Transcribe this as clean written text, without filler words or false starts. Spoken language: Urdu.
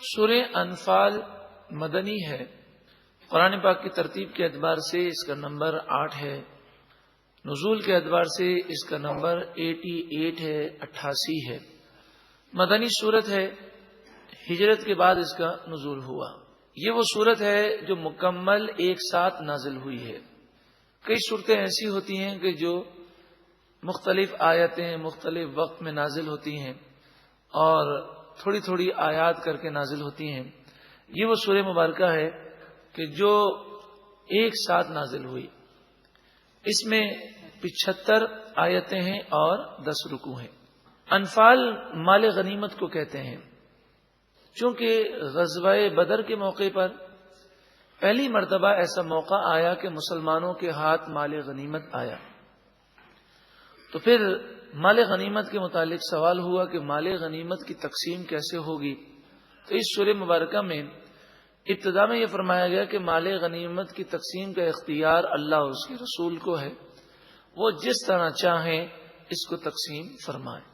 سورہ انفال مدنی ہے. قرآن پاک کی ترتیب کے اعتبار سے اس کا نمبر 8 ہے. نزول کے اعتبار سے اس کا نمبر 88 ہے، 88 ہے. مدنی صورت ہے. ہجرت کے بعد اس کا نزول ہوا. یہ وہ صورت ہے جو مکمل ایک ساتھ نازل ہوئی ہے. کئی صورتیں ایسی ہوتی ہیں کہ جو مختلف آیتیں مختلف وقت میں نازل ہوتی ہیں اور تھوڑی تھوڑی آیات کر کے نازل ہوتی ہیں. یہ وہ سورہ مبارکہ ہے کہ جو ایک ساتھ نازل ہوئی. اس میں 75 آیتیں ہیں اور 10 رکوع ہیں. انفال مال غنیمت کو کہتے ہیں. چونکہ غزوہ بدر کے موقع پر پہلی مرتبہ ایسا موقع آیا کہ مسلمانوں کے ہاتھ مال غنیمت آیا، تو پھر مال غنیمت کے متعلق سوال ہوا کہ مال غنیمت کی تقسیم کیسے ہوگی. تو اس سورہ مبارکہ میں ابتدا میں یہ فرمایا گیا کہ مال غنیمت کی تقسیم کا اختیار اللہ اور اس کے رسول کو ہے. وہ جس طرح چاہیں اس کو تقسیم فرمائیں.